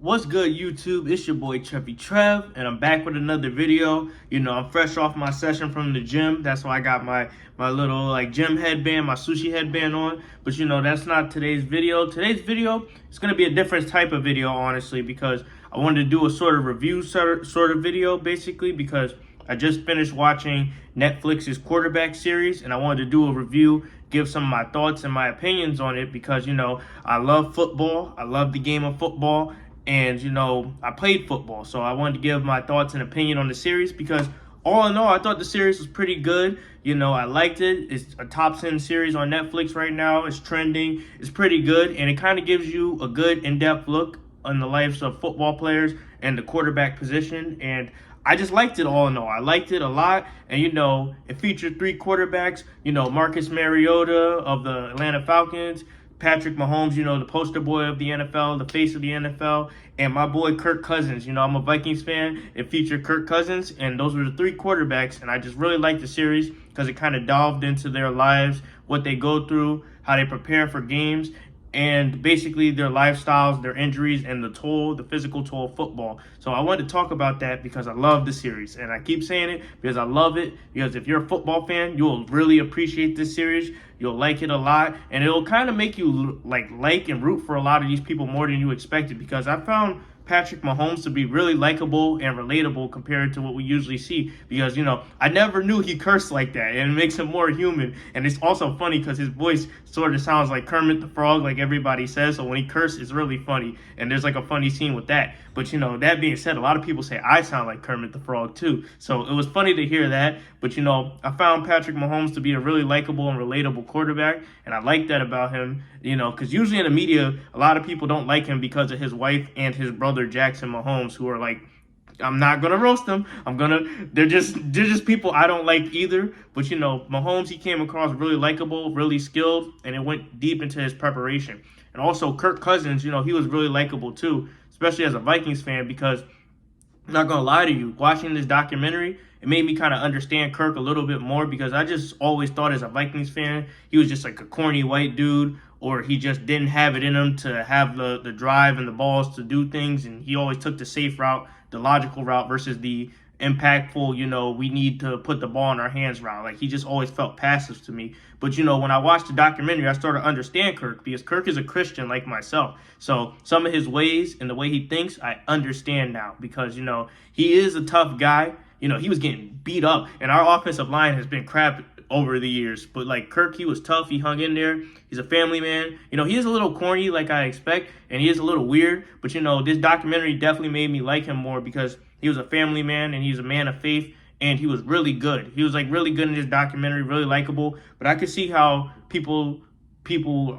What's good, YouTube? It's your boy Trevy Trev, and I'm back with another video. I'm fresh off my session from the gym. That's why I got my little gym headband, my sushi headband on. But that's not today's video. Today's video is gonna be a different type of video, honestly, because I wanted to do a sort of review sort of video, basically, because I just finished watching Netflix's quarterback series, and I wanted to do a review, give some of my thoughts and my opinions on it, because I love football. I love the game of football. And, I played football, so I wanted to give my thoughts and opinion on the series because all in all, I thought the series was pretty good. I liked it. It's a top 10 series on Netflix right now. It's trending. It's pretty good, and it kind of gives you a good in-depth look on the lives of football players and the quarterback position. And I just liked it all in all. I liked it a lot. And, it featured three quarterbacks, Marcus Mariota of the Atlanta Falcons, Patrick Mahomes, the poster boy of the NFL, the face of the NFL, and my boy Kirk Cousins. I'm a Vikings fan. It featured Kirk Cousins, and those were the three quarterbacks, and I just really liked the series because it kind of delved into their lives, what they go through, how they prepare for games, and basically their lifestyles, their injuries, and the physical toll of football. So I wanted to talk about that because I love the series, and I keep saying it because I love it, because if you're a football fan, you'll really appreciate this series. You'll like it a lot, and it'll kind of make you like and root for a lot of these people more than you expected, because I found Patrick Mahomes to be really likable and relatable compared to what we usually see, because I never knew he cursed like that, and it makes him more human. And it's also funny because his voice sort of sounds like Kermit the Frog, like everybody says, so when he curses, it's really funny, and there's like a funny scene with that. But that being said, a lot of people say I sound like Kermit the Frog too, so it was funny to hear that. But I found Patrick Mahomes to be a really likable and relatable quarterback, and I like that about him, because usually in the media, a lot of people don't like him because of his wife and his brother Jackson Mahomes, who are like, I'm not gonna roast them. They're just people I don't like either. But Mahomes, he came across really likable, really skilled, and it went deep into his preparation. And also Kirk Cousins, he was really likable too, especially as a Vikings fan, because I'm not gonna lie to you, watching this documentary, it made me kind of understand Kirk a little bit more, because I just always thought as a Vikings fan, he was just like a corny white dude, or he just didn't have it in him to have the drive and the balls to do things, and he always took the safe route, the logical route, versus the impactful, we need to put the ball in our hands route. Like, he just always felt passive to me. But when I watched the documentary, I started to understand Kirk, because Kirk is a Christian like myself. So some of his ways and the way he thinks, I understand now, because he is a tough guy. He was getting beat up, and our offensive line has been crap over the years. But like Kirk, he was tough. He hung in there. He's a family man. He is a little corny, like I expect, and he is a little weird. But this documentary definitely made me like him more, because he was a family man and he's a man of faith, and he was really good. He was like really good in this documentary, really likable. But I could see how people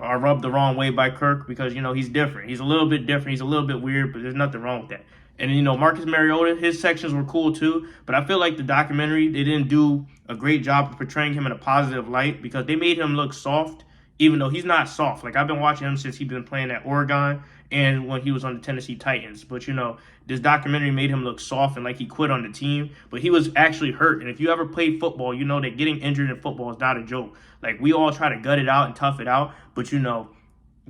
are rubbed the wrong way by Kirk, because he's different. He's a little bit different. He's a little bit weird, but there's nothing wrong with that. And Marcus Mariota, his sections were cool too, but I feel like the documentary, they didn't do a great job of portraying him in a positive light, because they made him look soft, even though he's not soft. Like, I've been watching him since he's been playing at Oregon and when he was on the Tennessee Titans. But this documentary made him look soft and like he quit on the team, but he was actually hurt. And if you ever played football, you know that getting injured in football is not a joke. Like, we all try to gut it out and tough it out, but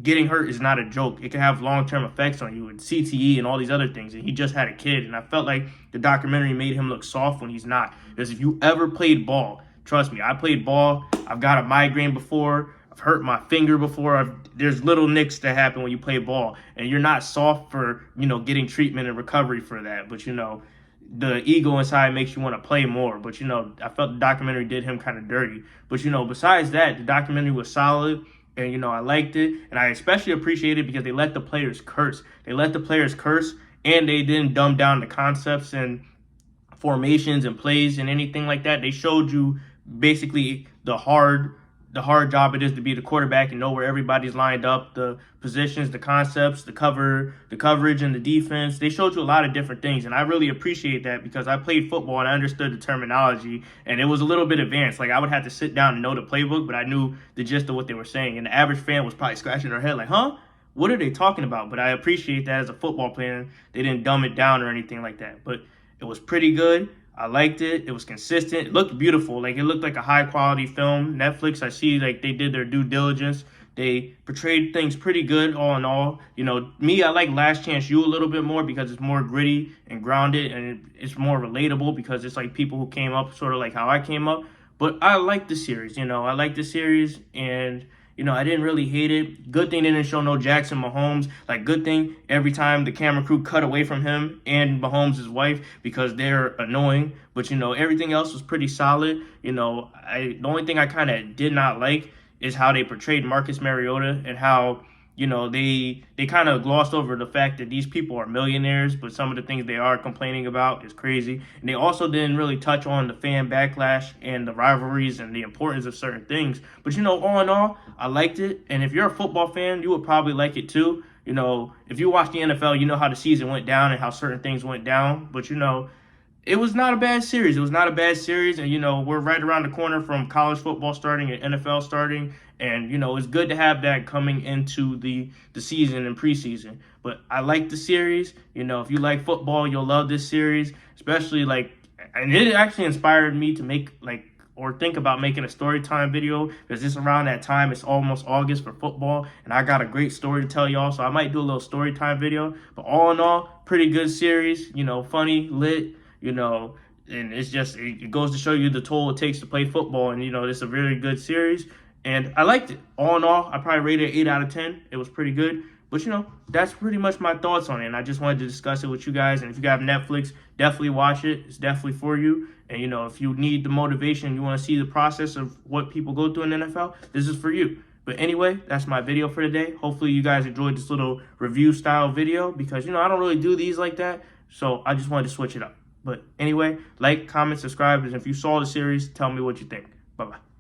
getting hurt is not a joke. It can have long-term effects on you, and CTE and all these other things. And he just had a kid, and I felt like the documentary made him look soft when he's not. Because if you ever played ball, trust me, I played ball. I've got a migraine before. I've hurt my finger before. There's little nicks that happen when you play ball, and you're not soft for getting treatment and recovery for that. But the ego inside makes you want to play more. But I felt the documentary did him kind of dirty. But besides that, the documentary was solid. And, I liked it. And I especially appreciate it because they let the players curse. They let the players curse, and they didn't dumb down the concepts and formations and plays and anything like that. They showed you basically the hard job it is to be the quarterback and know where everybody's lined up, the positions, the concepts, the coverage, and the defense. They showed you a lot of different things, and I really appreciate that, because I played football and I understood the terminology, and it was a little bit advanced. Like, I would have to sit down and know the playbook, but I knew the gist of what they were saying, and the average fan was probably scratching their head like, huh? What are they talking about? But I appreciate that as a football player, they didn't dumb it down or anything like that. But it was pretty good. I liked it. It was consistent. It looked beautiful. Like, it looked like a high quality film. Netflix, I see like they did their due diligence They portrayed things pretty good all in all. You know, me, I like Last Chance U a little bit more because it's more gritty and grounded, and it's more relatable because it's like people who came up sort of like how I came up. But I like the series, you know, I like the series, and you know, I didn't really hate it. Good thing they didn't show no Jackson Mahomes. Like, good thing every time the camera crew cut away from him and Mahomes' wife because they're annoying. But, you know, everything else was pretty solid. You know, the only thing I kind of did not like is how they portrayed Marcus Mariota and how, you know, they kind of glossed over the fact that these people are millionaires, but some of the things they are complaining about is crazy. And they also didn't really touch on the fan backlash and the rivalries and the importance of certain things. But, you know, all in all, I liked it. And if you're a football fan, you would probably like it too. You know, if you watch the NFL, you know how the season went down and how certain things went down. But, you know, it was not a bad series. It was not a bad series. And, you know, we're right around the corner from college football starting and NFL starting. And, you know, it's good to have that coming into the season and preseason. But I like the series. You know, if you like football, you'll love this series. Especially, like, and it actually inspired me to make, like, or think about making a story time video, because it's around that time. It's almost August for football, and I got a great story to tell y'all. So I might do a little story time video. But all in all, pretty good series. You know, funny, lit. You know, and it's just, it goes to show you the toll it takes to play football. And, you know, it's a really good series. And I liked it. All in all, I probably rated it 8 out of 10. It was pretty good. But, you know, that's pretty much my thoughts on it. And I just wanted to discuss it with you guys. And if you have Netflix, definitely watch it. It's definitely for you. And, you know, if you need the motivation, you want to see the process of what people go through in the NFL, this is for you. But anyway, that's my video for today. Hopefully you guys enjoyed this little review style video because, you know, I don't really do these like that. So I just wanted to switch it up. But anyway, like, comment, subscribe, and if you saw the series, tell me what you think. Bye-bye.